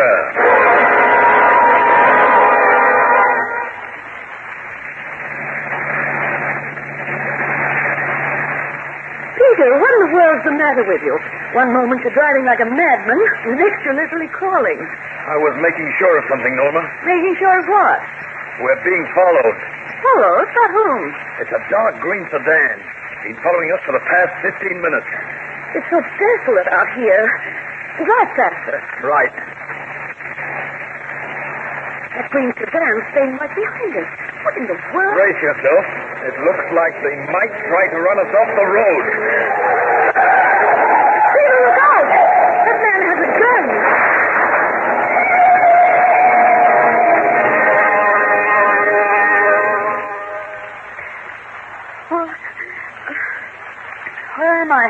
Grainger. Peter, what in the world's the matter with you? One moment you're driving like a madman, the next you're literally crawling. I was making sure of something, Norma. Making sure of what? We're being followed. Followed? By whom? It's a dark green sedan. Been following us for the past 15 minutes. It's so desolate out here. Drive faster. Right. That green sedan's staying right behind us. What in the world? Brace yourself. It looks like they might try to run us off the road. Peter, look out! That man has a gun. Where am I?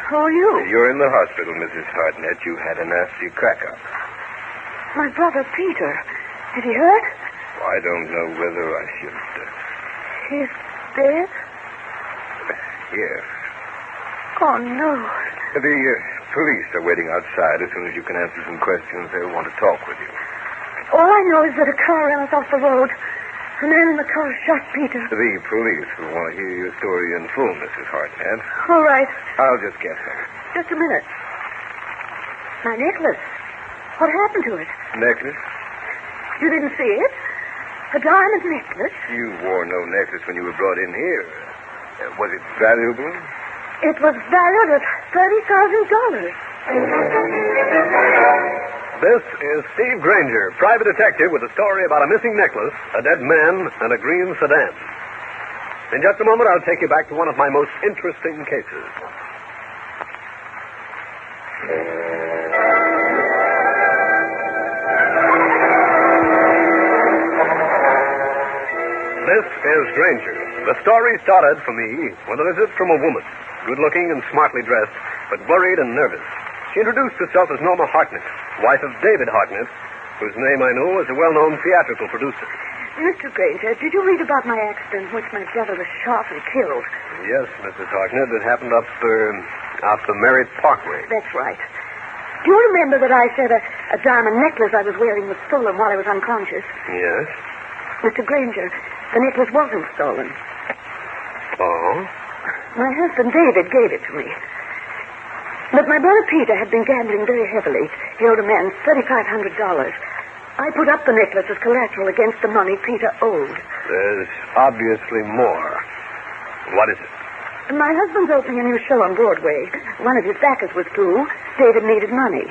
Who are you? You're in the hospital, Mrs. Hartnett. You had a nasty crack-up. My brother Peter. Is he hurt? I don't know whether I should... He's dead? Yes. Oh, no. The police are waiting outside. As soon as you can answer some questions, they'll want to talk with you. All I know is that a car ran us off the road. The man in the car shot Peter. The police will want to hear your story in full, Mrs. Hartnett. All right. I'll just get them. Just a minute. My necklace. What happened to it? Necklace? You didn't see it? A diamond necklace? You wore no necklace when you were brought in here. Was it valuable? It was valued at $30,000. This is Steve Grainger, private detective with a story about a missing necklace, a dead man, and a green sedan. In just a moment, I'll take you back to one of my most interesting cases. This is Grainger. The story started for me with a visit from a woman, good-looking and smartly dressed, but worried and nervous. She introduced herself as Norma Hartnett, wife of David Hartnett, whose name I know as a well-known theatrical producer. Mr. Grainger, did you read about my accident in which my brother was shot and killed? Yes, Mrs. Hartnett. It happened up the Merritt Parkway. That's right. Do you remember that I said a diamond necklace I was wearing was stolen while I was unconscious? Yes. Mr. Grainger, the necklace wasn't stolen. Oh? My husband David gave it to me. But my brother Peter had been gambling very heavily. He owed a man $3,500. I put up the necklace as collateral against the money Peter owed. There's obviously more. What is it? My husband's opening a new show on Broadway. One of his backers was through. David needed money.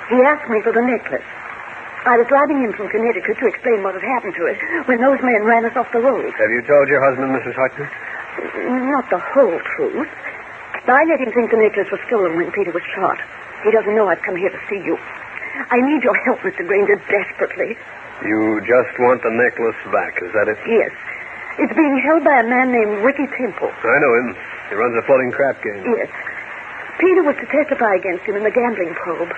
He asked me for the necklace. I was driving in from Connecticut to explain what had happened to it when those men ran us off the road. Have you told your husband, Mrs. Hartnett? Not the whole truth. I let him think the necklace was stolen when Peter was shot. He doesn't know I've come here to see you. I need your help, Mr. Grainger, desperately. You just want the necklace back, is that it? Yes. It's being held by a man named Ricky Temple. I know him. He runs a floating crap game. Yes. Peter was to testify against him in the gambling probe.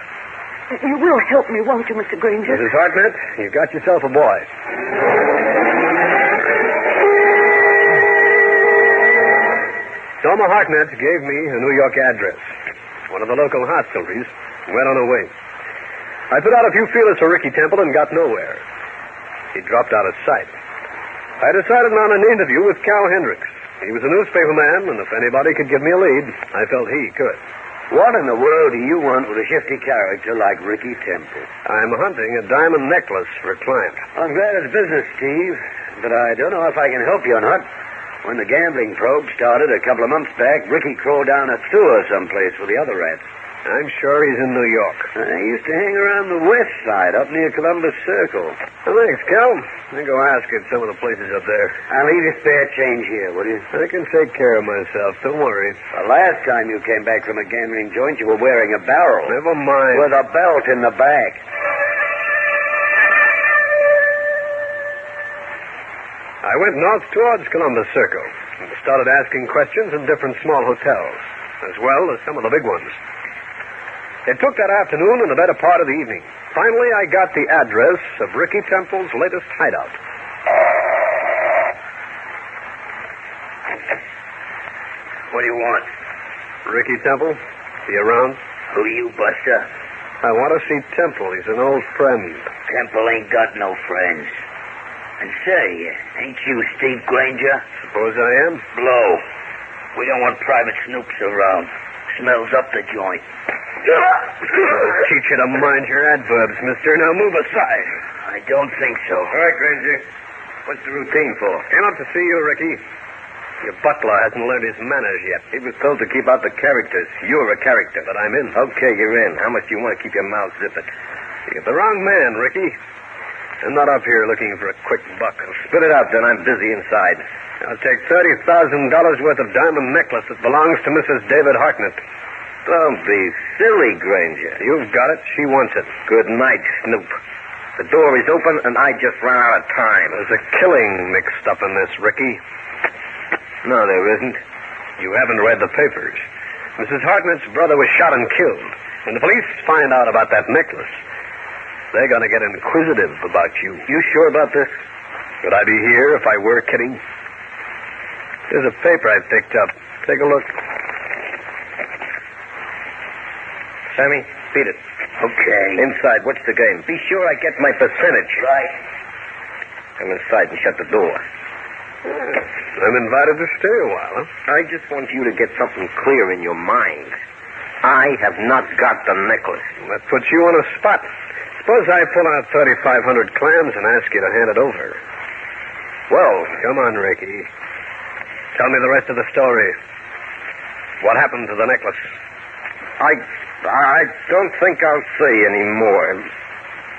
You will help me, won't you, Mr. Grainger? Mrs. Hartnett, you've got yourself a boy. Norma Hartnett gave me a New York address, one of the local hostelries, and went on her way. I put out a few feelers for Ricky Temple and got nowhere. He dropped out of sight. I decided on an interview with Cal Hendricks. He was a newspaper man, and if anybody could give me a lead, I felt he could. What in the world do you want with a shifty character like Ricky Temple? I'm hunting a diamond necklace for a client. I'm glad it's business, Steve, but I don't know if I can help you or not. When the gambling probe started a couple of months back, Ricky crawled down a sewer someplace with the other rats. I'm sure he's in New York. He used to hang around the west side, up near Columbus Circle. Well, thanks, Cal. I'll go ask at some of the places up there. I'll leave you spare change here, will you? I can take care of myself. Don't worry. The last time you came back from a gambling joint, you were wearing a barrel. Never mind. With a belt in the back. I went north towards Columbus Circle and started asking questions in different small hotels, as well as some of the big ones. It took that afternoon and the better part of the evening. Finally, I got the address of Ricky Temple's latest hideout. What do you want? Ricky Temple? He around? Who are you, Buster? I want to see Temple. He's an old friend. Temple ain't got no friends. And say, ain't you Steve Grainger? Suppose I am? Blow. We don't want private snoops around. Smells up the joint. I'll teach you to mind your adverbs, mister. Now move aside. I don't think so. All right, Grainger. What's the routine for? Came up to see you, Ricky. Your butler hasn't learned his manners yet. He was told to keep out the characters. You're a character. But I'm in. Okay, you're in. How much do you want to keep your mouth zipped? You get the wrong man, Ricky. I'm not up here looking for a quick buck. Spit it out, then. I'm busy inside. I'll take $30,000 worth of diamond necklace that belongs to Mrs. David Hartnett. Don't be silly, Grainger. You've got it. She wants it. Good night, Snoop. The door is open, and I just ran out of time. There's a killing mixed up in this, Ricky. No, there isn't. You haven't read the papers. Mrs. Hartnett's brother was shot and killed. When the police find out about that necklace, they're going to get inquisitive about you. You sure about this? Would I be here if I were kidding? There's a paper I picked up. Take a look. Sammy, beat it. Okay. Inside, what's the game? Be sure I get my percentage. Right. Come inside and shut the door. I'm invited to stay a while, huh? I just want you to get something clear in your mind. I have not got the necklace. That puts you on a spot. Suppose I pull out 3,500 clams and ask you to hand it over. Well, Come on, Ricky. Tell me the rest of the story. What happened to the necklace? I don't think I'll say any more.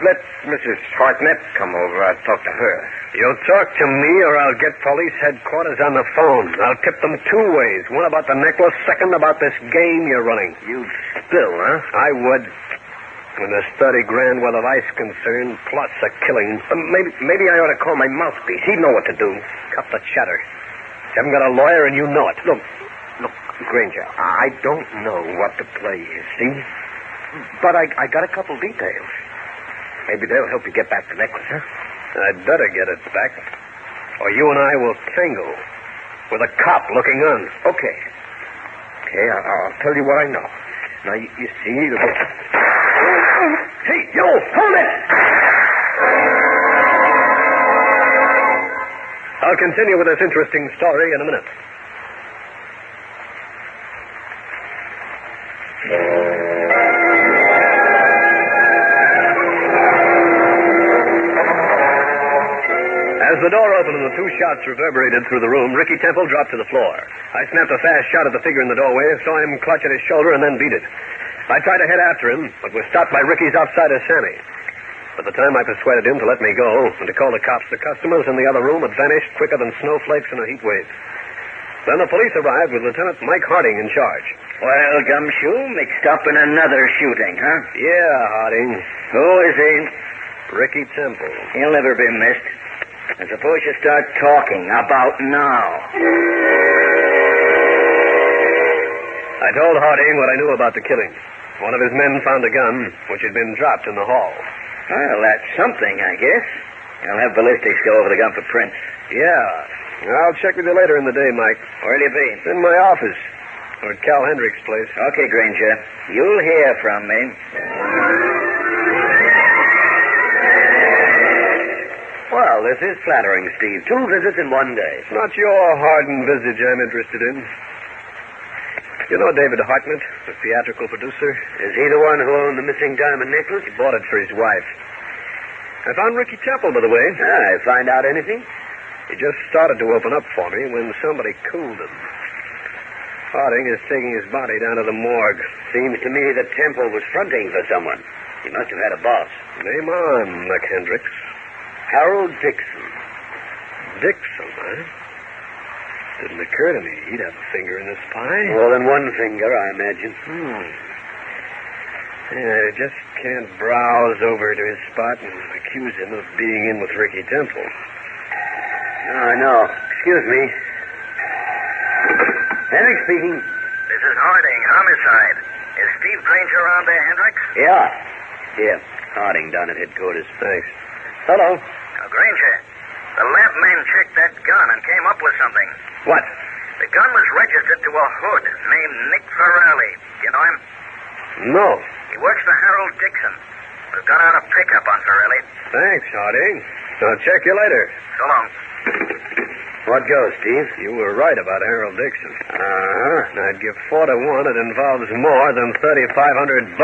Let Mrs. Hartnett come over. I'll talk to her. You'll talk to me or I'll get police headquarters on the phone. I'll tip them two ways. One about the necklace, second about this game you're running. You'd spill, huh? I would. When there's 30 grand worth of ice concerned, plus a killing. Maybe I ought to call my mouthpiece. He'd know what to do. Cut the chatter. You haven't got a lawyer and you know it. Look, Grainger, I don't know what the play is, see? But I got a couple details. Maybe they'll help you get back the necklace, huh? I'd better get it back, or you and I will tangle with a cop looking on. Okay, I'll tell you what I know. Now, you see... Hey, you! Hold it! I'll continue with this interesting story in a minute. As the door opened and the two shots reverberated through the room, Ricky Temple dropped to the floor. I snapped a fast shot at the figure in the doorway, saw him clutch at his shoulder, and then beat it. I tried to head after him, but was stopped by Ricky's outsider, Sammy. By the time I persuaded him to let me go and to call the cops, the customers in the other room had vanished quicker than snowflakes in a heat wave. Then the police arrived with Lieutenant Mike Harding in charge. Well, Gumshoe, mixed up in another shooting, huh? Yeah, Harding. Who is he? Ricky Temple. He'll never be missed. I suppose you start talking about now. I told Harding what I knew about the killing. One of his men found a gun, which had been dropped in the hall. Well, that's something, I guess. I'll have ballistics go over the gun for prints. Yeah. I'll check with you later in the day, Mike. Where'll you be? In my office. Or at Cal Hendricks' place. Okay, Grainger. You'll hear from me. Well, this is flattering, Steve. 2 visits in one day. It's not your Harding visage I'm interested in. You know David Hartnett, the theatrical producer? Is he the one who owned the missing diamond necklace? He bought it for his wife. I found Ricky Temple, by the way. I find out anything? He just started to open up for me when somebody cooled him. Harding is taking his body down to the morgue. Seems to me that Temple was fronting for someone. He must have had a boss. Name on, Mac Hendricks. Harold Dixon. Dixon, huh? Didn't occur to me he'd have a finger in this pie. More than one finger, I imagine. Yeah, I just can't browse over to his spot and accuse him of being in with Ricky Temple. I know. Excuse me. Hendricks speaking. This is Harding, homicide. Is Steve Grainger around there, Hendricks? Yeah. Here. Harding down at headquarters. Thanks. Hello. Grainger, the lab man checked that gun and came up with something. What? The gun was registered to a hood named Nick Ferrelli. You know him? No. He works for Harold Dixon. We've got out a pickup on Pirelli. Thanks, Harding. I'll check you later. So long. What goes, Steve? You were right about Harold Dixon. Uh-huh. I'd give 4 to 1 it involves more than $3,500.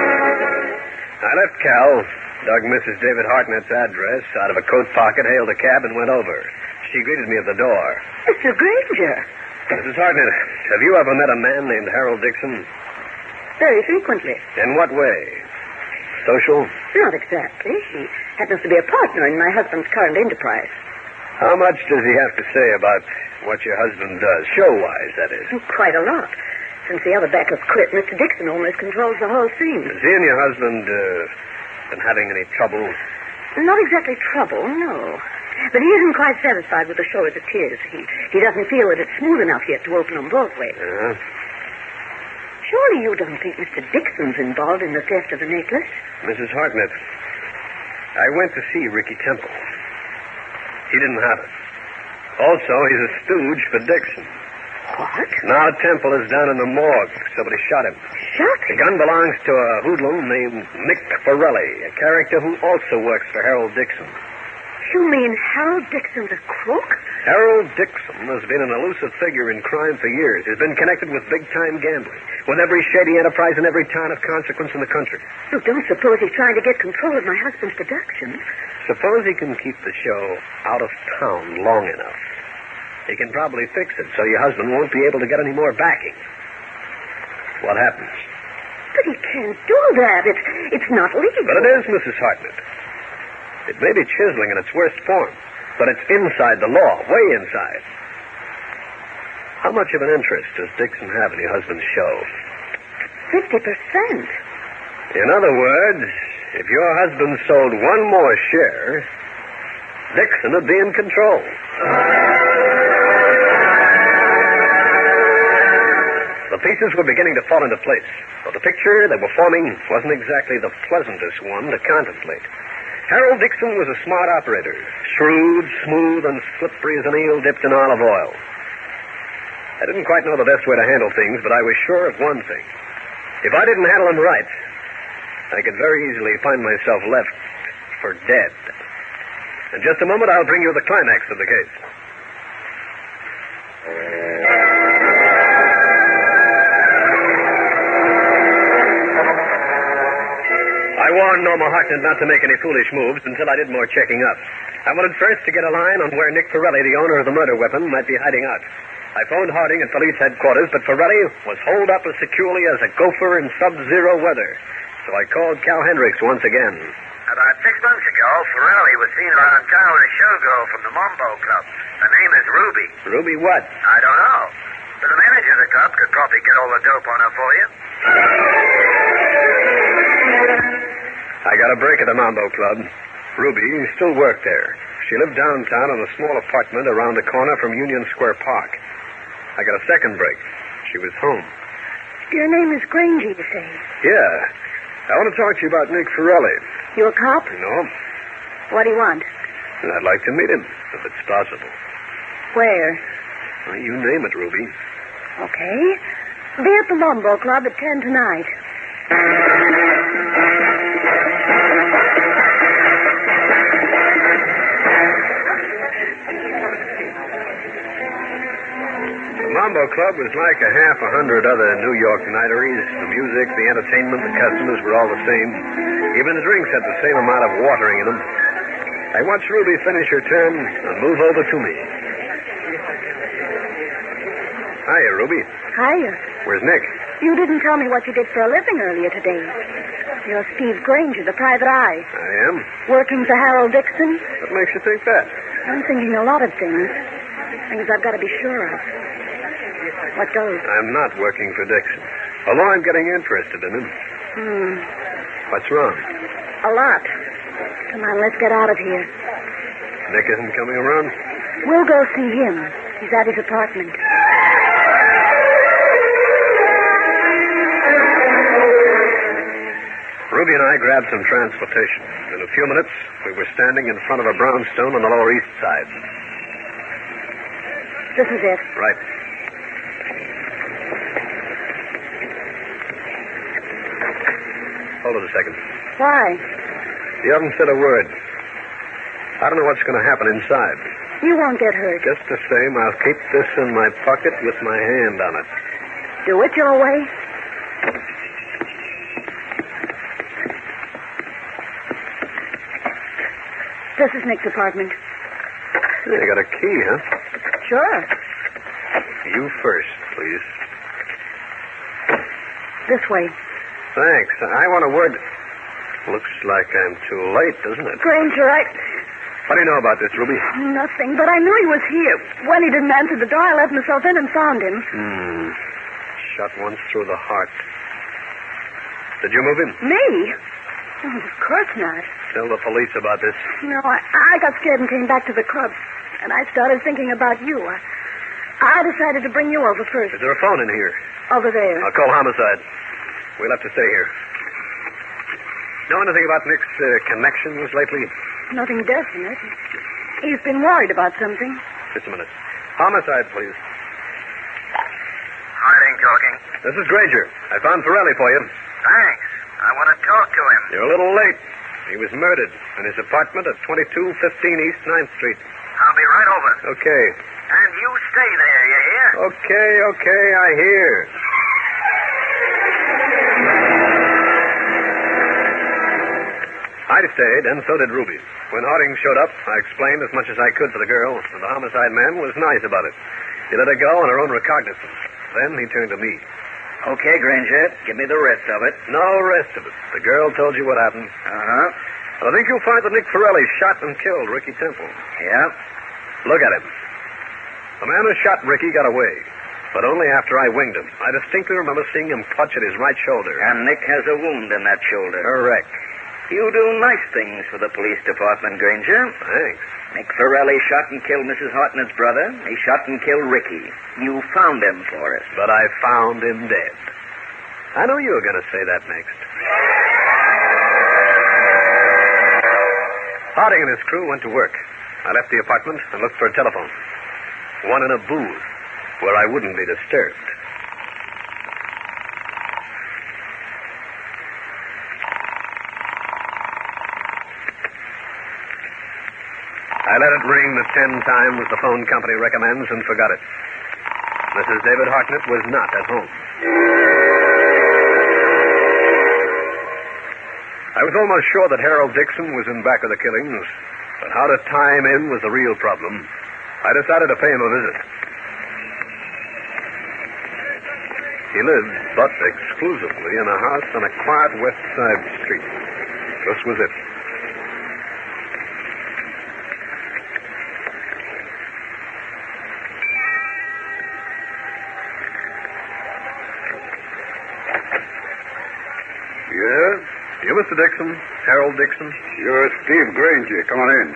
I left Cal, dug Mrs. David Hartnett's address out of a coat pocket, hailed a cab, and went over. She greeted me at the door. Mr. Grainger. Mrs. Hartnett, have you ever met a man named Harold Dixon? Very frequently. In what way? Social? Not exactly. He happens to be a partner in my husband's current enterprise. How much does he have to say about what your husband does? Show-wise, that is. Quite a lot. Since the other backers quit, Mr. Dixon almost controls the whole thing. Has he and your husband been having any trouble? Not exactly trouble, no. But he isn't quite satisfied with the show as it is. He doesn't feel that it's smooth enough yet to open on Broadway. Uh-huh. Surely you don't think Mr. Dixon's involved in the theft of the necklace? Mrs. Hartnett, I went to see Ricky Temple. He didn't have it. Also, he's a stooge for Dixon. What? Now Temple is down in the morgue. Somebody shot him. Shot The him? gun belongs to a hoodlum named Nick Pirelli, a character who also works for Harold Dixon. You mean Harold Dixon's a crook? Harold Dixon has been an elusive figure in crime for years. He's been connected with big-time gambling, with every shady enterprise in every town of consequence in the country. You don't suppose he's trying to get control of my husband's productions? Suppose he can keep the show out of town long enough. He can probably fix it so your husband won't be able to get any more backing. What happens? But he can't do that. It's not legal. But it is, Mrs. Hartnett. It may be chiseling in its worst form, but it's inside the law, way inside. How much of an interest does Dixon have in your husband's show? 50%. In other words, if your husband sold one more share, Dixon would be in control. The pieces were beginning to fall into place, but the picture they were forming wasn't exactly the pleasantest one to contemplate. Harold Dixon was a smart operator, shrewd, smooth, and slippery as an eel dipped in olive oil. I didn't quite know the best way to handle things, but I was sure of one thing. If I didn't handle him right, I could very easily find myself left for dead. In just a moment, I'll bring you the climax of the case. I warned Norma Hartnett not to make any foolish moves until I did more checking up. I wanted first to get a line on where Nick Pirelli, the owner of the murder weapon, might be hiding out. I phoned Harding at police headquarters, but Pirelli was holed up as securely as a gopher in sub-zero weather. So I called Cal Hendricks once again. About 6 months ago, Pirelli was seen around town with a showgirl from the Mambo Club. Her name is Ruby. Ruby what? I don't know. But the manager of the club could probably get all the dope on her for you. I got a break at the Mambo Club. Ruby still worked there. She lived downtown in a small apartment around the corner from Union Square Park. I got a second break. She was home. Your name is Grainger, you say? Yeah. I want to talk to you about Nick Pirelli. You a cop? No? What do you want? I'd like to meet him, if it's possible. Where? Well, you name it, Ruby. Okay. Be at the Mambo Club at 10 tonight. The Mambo Club was like a half a hundred other New York nighteries. The music, the entertainment, the customers were all the same. Even the drinks had the same amount of watering in them. I watched Ruby finish her turn and move over to me. Hiya, Ruby. Hiya. Where's Nick? You didn't tell me what you did for a living earlier today. You're Steve Grainger, the private eye. I am. Working for Harold Dixon? What makes you think that? I'm thinking a lot of things. Things I've got to be sure of. What goes? I'm not working for Dixon. Although I'm getting interested in him. What's wrong? A lot. Come on, let's get out of here. Nick isn't coming around? We'll go see him. He's at his apartment. Ruby and I grabbed some transportation. In a few minutes, we were standing in front of a brownstone on the Lower East Side. This is it. Right. Hold it a second. Why? You haven't said a word. I don't know what's going to happen inside. You won't get hurt. Just the same, I'll keep this in my pocket with my hand on it. Do it your way. This is Nick's apartment. You got a key, huh? Sure. You first, please. This way. Thanks. I want a word. Looks like I'm too late, doesn't it? Grainger, What do you know about this, Ruby? Nothing, but I knew he was here. When he didn't answer the door, I let myself in and found him. Shot once through the heart. Did you move him? Me? Oh, of course not. Tell the police about this. No, I got scared and came back to the club. And I started thinking about you. I decided to bring you over first. Is there a phone in here? Over there. I'll call homicide. We'll have to stay here. Know anything about Nick's connections lately? Nothing definite. He's been worried about something. Just a minute. Homicide, please. Harding talking. This is Grainger. I found Pirelli for you. Thanks. I want to talk to him. You're a little late. He was murdered in his apartment at 2215 East 9th Street. I'll be right over. Okay. And you stay there, you hear? Okay, I hear. I stayed, and so did Ruby. When Harding showed up, I explained as much as I could to the girl, and the homicide man was nice about it. He let her go on her own recognizance. Then he turned to me. Okay, Grainger, give me the rest of it. No rest of it. The girl told you what happened. Uh-huh. I think you'll find that Nick Pirelli shot and killed Ricky Temple. Yeah? Look at him. The man who shot Ricky got away, but only after I winged him. I distinctly remember seeing him clutch at his right shoulder. And Nick has a wound in that shoulder. Correct. You do nice things for the police department, Grainger. Thanks. Nick Pirelli shot and killed Mrs. Hartnett's brother. He shot and killed Ricky. You found him for us. But I found him dead. I knew you were going to say that next. Harding and his crew went to work. I left the apartment and looked for a telephone. One in a booth where I wouldn't be disturbed. I let it ring the 10 times the phone company recommends and forgot it. Mrs. David Hartnett was not at home. I was almost sure that Harold Dixon was in back of the killings, but how to tie him in was the real problem. I decided to pay him a visit. He lived, but exclusively, in a house on a quiet west side street. This was it. Yeah? You, Mr. Dixon? Harold Dixon? You're Steve Grainger. Come on in.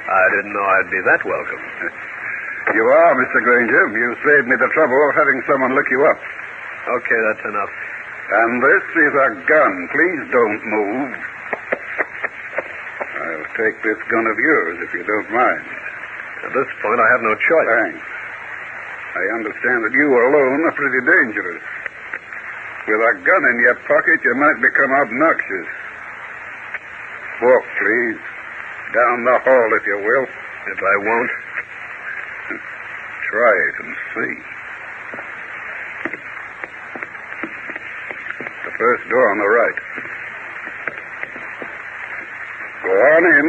I didn't know I'd be that welcome. You are, Mr. Grainger. You saved me the trouble of having someone look you up. Okay, that's enough. And this is a gun. Please don't move. I'll take this gun of yours, if you don't mind. At this point, I have no choice. Thanks. I understand that you alone are pretty dangerous. With a gun in your pocket, you might become obnoxious. Walk, please. Down the hall, if you will. If I won't. Try it and see. The first door on the right. Go on in.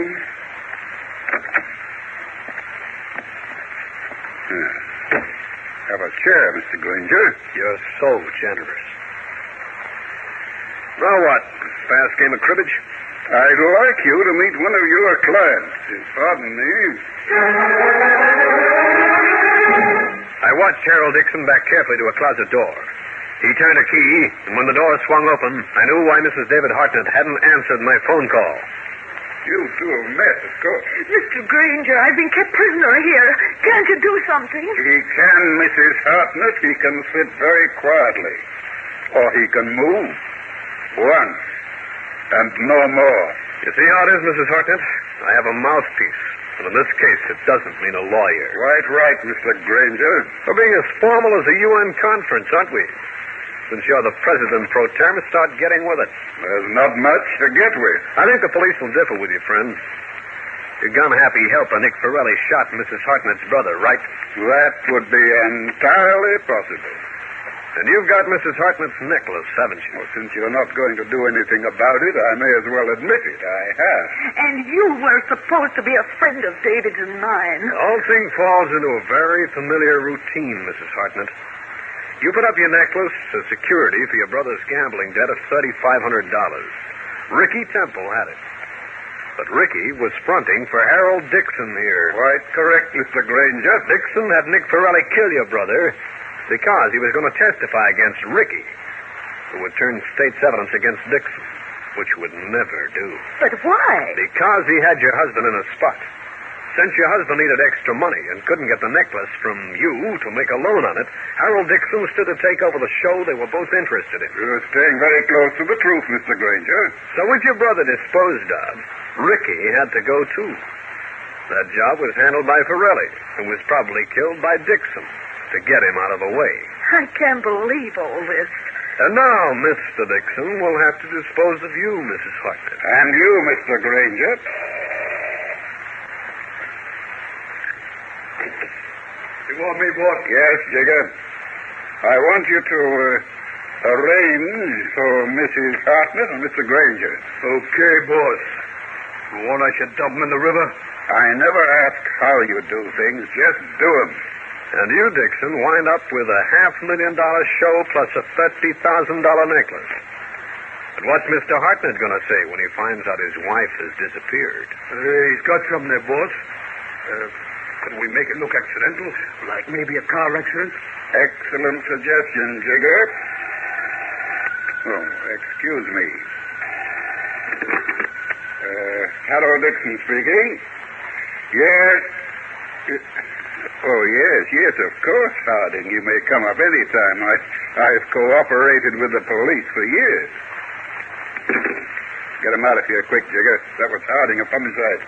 Have a chair, Mr. Grainger. You're so generous. Now what? Fast game of cribbage? I'd like you to meet one of your clients. Pardon me. I watched Harold Dixon back carefully to a closet door. He turned a key, and when the door swung open, I knew why Mrs. David Hartnett hadn't answered my phone call. You two have met, of course. Mr. Grainger, I've been kept prisoner here. Can't you do something? He can, Mrs. Hartnett. He can sit very quietly. Or he can move. Once. And no more. You see how it is, Mrs. Hartnett? I have a mouthpiece. And in this case, it doesn't mean a lawyer. Quite right, Mr. Grainger. We're being as formal as a UN conference, aren't we? Since you're the president pro tem, start getting with it. There's not much to get with. I think the police will differ with you, friend. Your gun-happy helper, Nick Ferrelli, shot Mrs. Hartnett's brother, right? That would be entirely possible. And you've got Mrs. Hartnett's necklace, haven't you? Well, since you're not going to do anything about it, I may as well admit it. I have. And you were supposed to be a friend of David's and mine. The whole thing falls into a very familiar routine, Mrs. Hartnett. You put up your necklace as security for your brother's gambling debt of $3,500. Ricky Temple had it. But Ricky was fronting for Harold Dixon here. Quite correct, Mr. Grainger. Dixon had Nick Ferrelli kill your brother because he was going to testify against Ricky, who would turn state's evidence against Dixon, which would never do. But why? Because he had your husband in a spot. Since your husband needed extra money and couldn't get the necklace from you to make a loan on it, Harold Dixon stood to take over the show they were both interested in. You're staying very close to the truth, Mr. Grainger. So with your brother disposed of, Ricky had to go too. That job was handled by Ferrelli, who was probably killed by Dixon to get him out of the way. I can't believe all this. And now, Mr. Dixon will have to dispose of you, Mrs. Hartnett. And you, Mr. Grainger. You want me, boss? Yes, Jigger. I want you to arrange for Mrs. Hartnett and Mr. Grainger. Okay, boss. You want I should dump him in the river? I never ask how you do things. Just do them. And you, Dixon, wind up with a $500,000 show plus a $30,000 necklace. But what's Mr. Hartnett going to say when he finds out his wife has disappeared? He's got something there, boss. Can we make it look accidental? Like maybe a car accident? Excellent suggestion, Jigger. Oh, excuse me. Harold Dixon speaking. Yes. Oh, yes, of course, Harding. You may come up any time. I've cooperated with the police for years. Get him out of here quick, Jigger. That was Harding of homicide.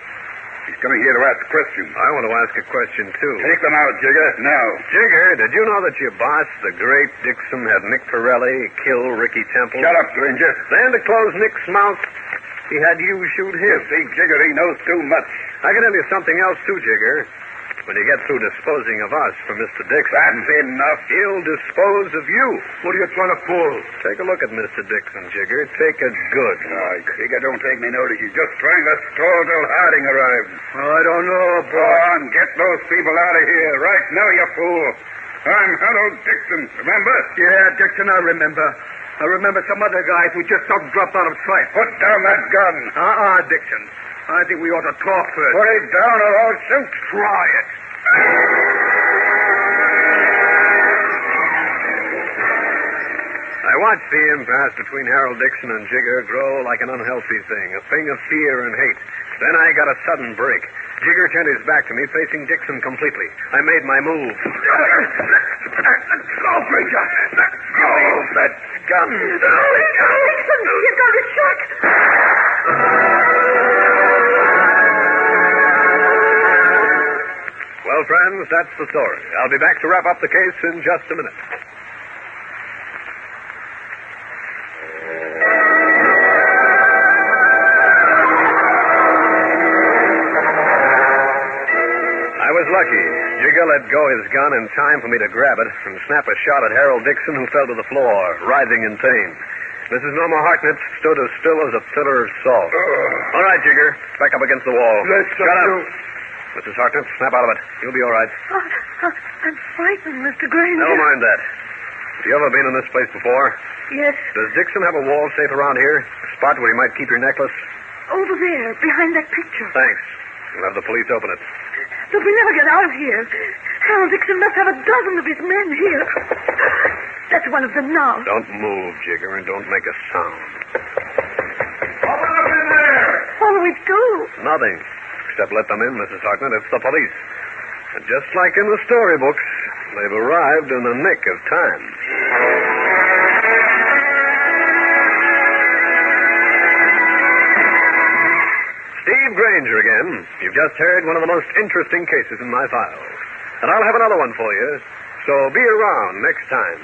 He's coming here to ask questions. I want to ask a question, too. Take them out, Jigger, now. Jigger, did you know that your boss, the great Dixon, had Nick Ferrelli kill Ricky Temple? Shut up, Grainger. Then to close Nick's mouth, he had you shoot him. You see, Jigger, he knows too much. I can tell you something else, too, Jigger. When you get through disposing of us for Mr. Dixon... That's enough. He'll dispose of you. What are you trying to pull? Take a look at Mr. Dixon, Jigger. Take a good look. Jigger, don't take me notice. He's just trying to stall till Harding arrives. I don't know, Go on, get those people out of here. Right now, you fool. I'm Harold Dixon, remember? Yeah, Dixon, I remember. I remember some other guys who just don't drop out of sight. Put down that gun. Dixon. I think we ought to talk first. Put it down or I'll shoot. Try it. I watched the impasse between Harold Dixon and Jigger grow like an unhealthy thing, a thing of fear and hate. Then I got a sudden break. Jigger turned his back to me, facing Dixon completely. I made my move. Go, Grainger. Let go of that gun. Dixon, you're going to shoot. Well, friends, that's the story. I'll be back to wrap up the case in just a minute. I was lucky. Jigger let go his gun in time for me to grab it and snap a shot at Harold Dixon, who fell to the floor, writhing in pain. Mrs. Norma Hartnett stood as still as a pillar of salt. All right, Jigger. Back up against the wall. Shut up. Mrs. Hartnett, snap out of it. You'll be all right. I'm frightened, Mr. Grainger. Never mind that. Have you ever been in this place before? Yes, Does Dixon have a wall safe around here? A spot where he might keep your necklace? over there, behind that picture. Thanks. We'll have the police open it. But we never get out of here. Harold Dixon must have a dozen of his men here. That's one of them now. Don't move, Jigger, and don't make a sound. Open up in there. What do we do? Nothing. Except let them in, Mrs. Hartnett. It's the police. And just like in the storybooks, they've arrived in the nick of time. Steve Grainger again. You've just heard one of the most interesting cases in my files. And I'll have another one for you. So be around next time.